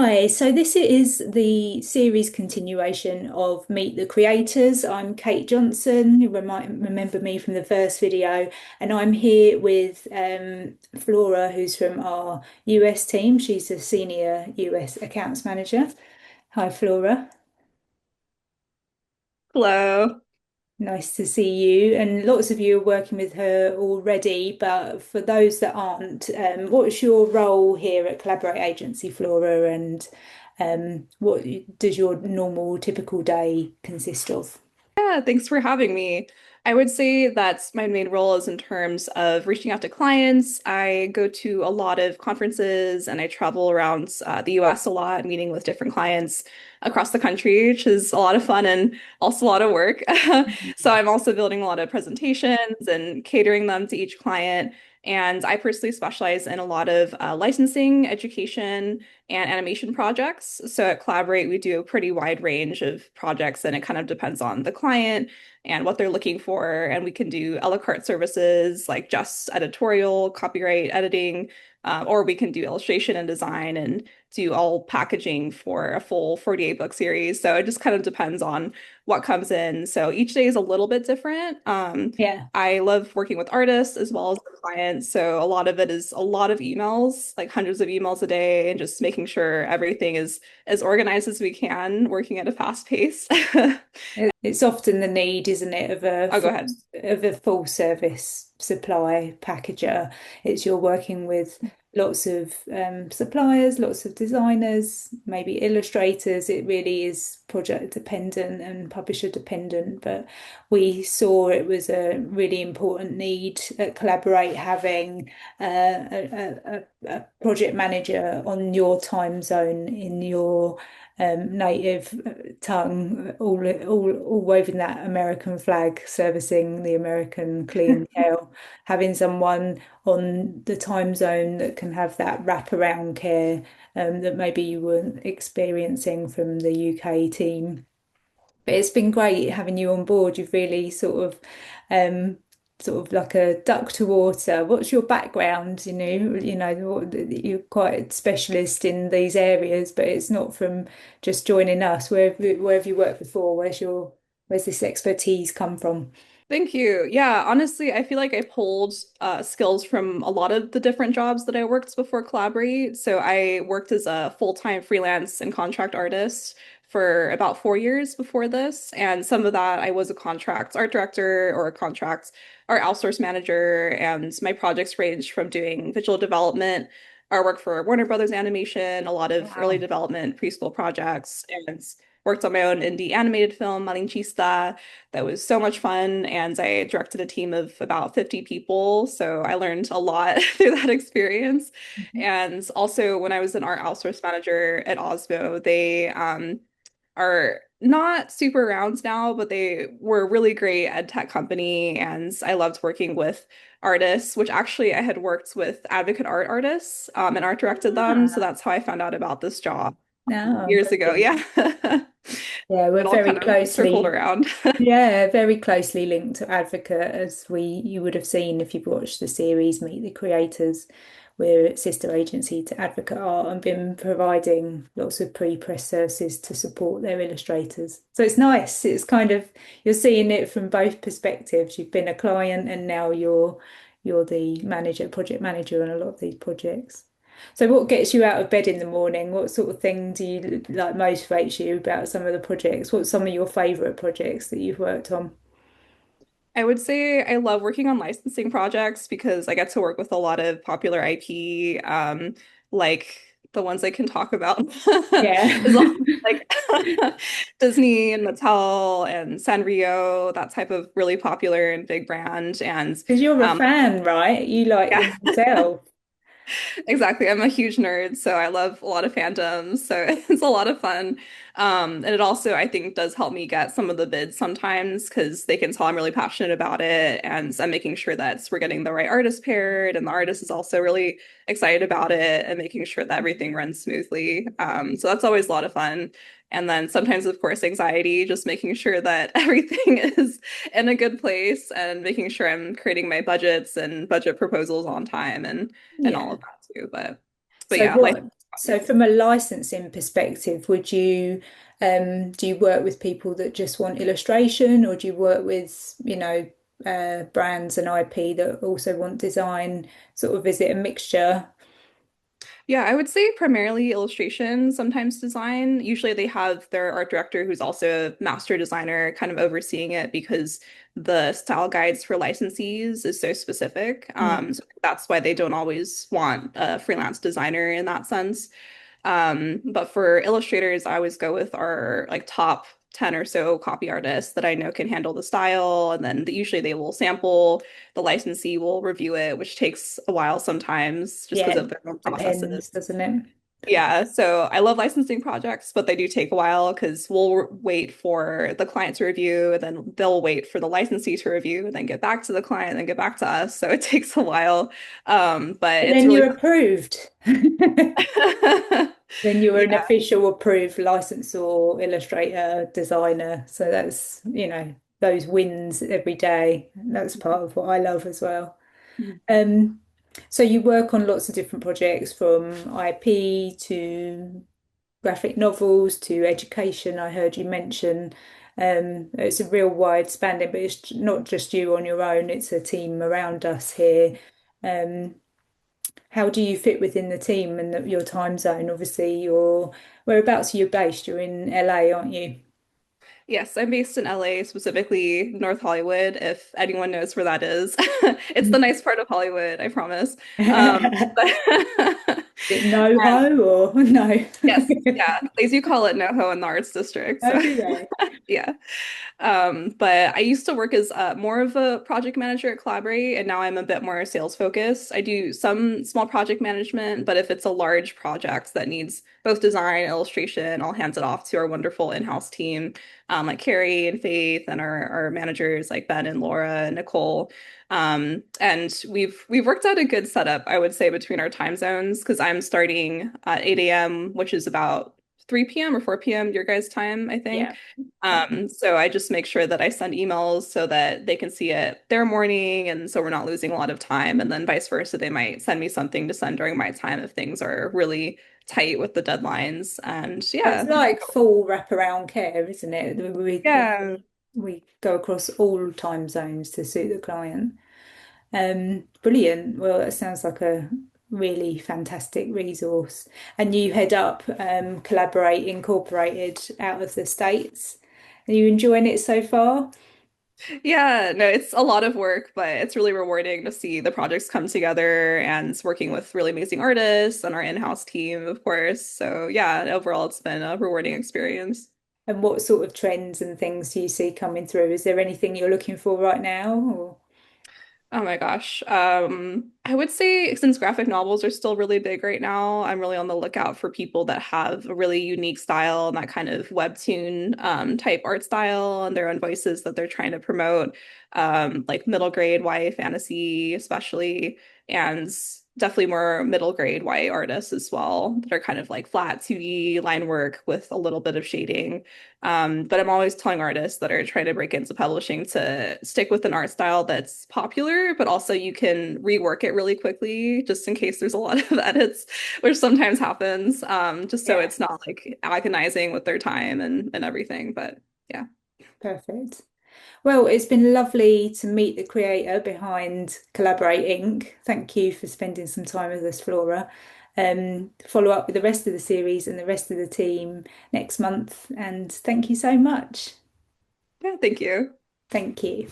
Hi, so this is the series continuation of Meet the Creators. I'm Kate Johnson, you might remember me from the first video, and I'm here with Flora, who's from our US team. She's a senior US accounts manager. Hi, Flora. Hello. Nice to see you. And lots of you are working with her already, but for those that aren't, what's your role here at Collaborate Agency, Flora, and what does your normal, typical day consist of? Yeah, thanks for having me. I would say that's my main role is in terms of reaching out to clients. I go to a lot of conferences and I travel around the US a lot, meeting with different clients across the country, which is a lot of fun and also a lot of work. So I'm also building a lot of presentations and catering them to each client. And I personally specialize in a lot of licensing, education, and animation projects. So at Collaborate, we do a pretty wide range of projects, and it kind of depends on the client and what they're looking for. And we can do a la carte services like just editorial, copyright, editing, or we can do illustration and design and do all packaging for a full 48 book series. So it just kind of depends on what comes in. So each day is a little bit different. Yeah. I love working with artists as well as the clients. So a lot of it is a lot of emails, like hundreds of emails a day, and just making sure everything is as organized as we can, working at a fast pace. It's often the need, isn't it, I'll go ahead. of a full service supply packager. It's you're working with lots of suppliers, lots of designers, maybe illustrators. It really is project dependent and publisher dependent. But we saw it was a really important need at Collaborate having a project manager on your time zone in your native tongue, all waving that American flag, servicing the American clientele, having someone on the time zone that can have that wraparound care that maybe you weren't experiencing from the UK team. But it's been great having you on board. You've really um, sort of like a duck to water. What's your background? You're quite a specialist in these areas, but it's not from just joining us. Where have you worked before? Where's this expertise come from? Thank you. Yeah, honestly, I feel like I pulled skills from a lot of the different jobs that I worked before Collaborate. So I worked as a full-time freelance and contract artist for about 4 years before this. And some of that I was a contract art director or a contract art outsource manager. And my projects ranged from doing visual development, artwork for Warner Brothers Animation, a lot of early Wow. development preschool projects, and worked on my own indie animated film, Malinchista that was so much fun. And I directed a team of about 50 people. So I learned a lot through that experience. And also, when I was an art outsource manager at Osmo, they are not super around now, but they were a really great ed tech company. And I loved working with artists, which actually I had worked with advocate art artists and art directed them. So Ah, that's how I found out about this job no, years ago. brilliant. Yeah. Yeah, we're It all very kind of circled closely. around. Yeah, very closely linked to Advocate, as we you would have seen if you've watched the series Meet the Creators. We're a sister agency to Advocate Art and been providing lots of pre-press services to support their illustrators. So it's nice. It's kind of you're seeing it from both perspectives. You've been a client and now you're the manager, project manager on a lot of these projects. So what gets you out of bed in the morning? What sort of thing do you like motivates you about some of the projects? What's some of your favorite projects that you've worked on? I would say I love working on licensing projects because I get to work with a lot of popular IP, like the ones I can talk about Yeah. is all like Disney and Mattel and Sanrio, that type of really popular and big brand. And Because you're a um, fan, right? You like yeah. them yourself. Exactly. I'm a huge nerd, so I love a lot of fandoms. So it's a lot of fun. And it also, I think, does help me get some of the bids sometimes because they can tell I'm really passionate about it. And I'm making sure that we're getting the right artist paired, and the artist is also really excited about it and making sure that everything runs smoothly. So that's always a lot of fun. And then sometimes, of course, anxiety, just making sure that everything is in a good place and making sure I'm creating my budgets and budget proposals on time and all Yeah. of that too. But So yeah, life. So from a licensing perspective, would you do you work with people that just want illustration, or do you work with, brands and IP that also want design? Sort of, is it a mixture? Yeah, I would say primarily illustration, sometimes design. Usually they have their art director who's also a master designer kind of overseeing it because the style guides for licensees is so specific. Mm. So that's why they don't always want a freelance designer in that sense. But for illustrators, I always go with our like top 10 or so copy artists that I know can handle the style. And then usually they will sample, the licensee will review it, which takes a while sometimes just because Yeah, of their own processes. depends, doesn't it? Yeah, so I love licensing projects, but they do take a while because we'll wait for the client to review, and then they'll wait for the licensee to review, and then get back to the client, and then get back to us. So it takes a while, but But it's then really you're approved. fun. Then you're an Yeah. official approved licensor, illustrator, designer. So that's, those wins every day. That's part of what I love as well. Um, so you work on lots of different projects from IP to graphic novels to education. I heard you mention it's a real wide spanning, but it's not just you on your own, it's a team around us here. Um, how do you fit within the team and your time zone? Obviously, whereabouts are you based? You're in LA, aren't you? Yes, I'm based in LA, specifically North Hollywood, if anyone knows where that is. It's the nice part of Hollywood, I promise. But Is it NoHo or no? yes, yeah, they do call it NoHo in the arts district. How So do they? yeah. But I used to work as more of a project manager at Collaborate, and now I'm a bit more sales focused. I do some small project management, but if it's a large project that needs both design and illustration, I'll hand it off to our wonderful in-house team, like Carrie and Faith, and our managers like Ben and Laura and Nicole. And we've worked out a good setup, I would say, between our time zones because I'm starting at 8 a.m., which is about 3 p.m. or 4 p.m. your guys' time, I Yeah. think. So I just make sure that I send emails so that they can see it their morning, and so we're not losing a lot of time. And then vice versa, they might send me something to send during my time if things are really tight with the deadlines. And So it's yeah, like full wraparound care, isn't it? yeah. We go across all time zones to suit the client. Brilliant. Well, that sounds like a really fantastic resource. And you head up Collaborate Incorporated out of the States. Are you enjoying it so far? Yeah, no, it's a lot of work, but it's really rewarding to see the projects come together and working with really amazing artists and our in-house team, of course. So yeah, overall, it's been a rewarding experience. And what sort of trends and things do you see coming through? Is there anything you're looking for right now? Or... Oh my gosh. I would say since graphic novels are still really big right now, I'm really on the lookout for people that have a really unique style and that kind of webtoon type art style and their own voices that they're trying to promote, like middle grade YA fantasy, especially, and definitely more middle grade YA artists as well that are kind of like flat 2D line work with a little bit of shading. But I'm always telling artists that are trying to break into publishing to stick with an art style that's popular, but also you can rework it really quickly just in case there's a lot of edits, which sometimes happens, just so Yeah, it's not like agonizing with their time and everything. But yeah. perfect. Well, it's been lovely to meet the creator behind Collaborate Inc. Thank you for spending some time with us, Flora. Follow up with the rest of the series and the rest of the team next month. And thank you so much. Yeah, thank you. Thank you.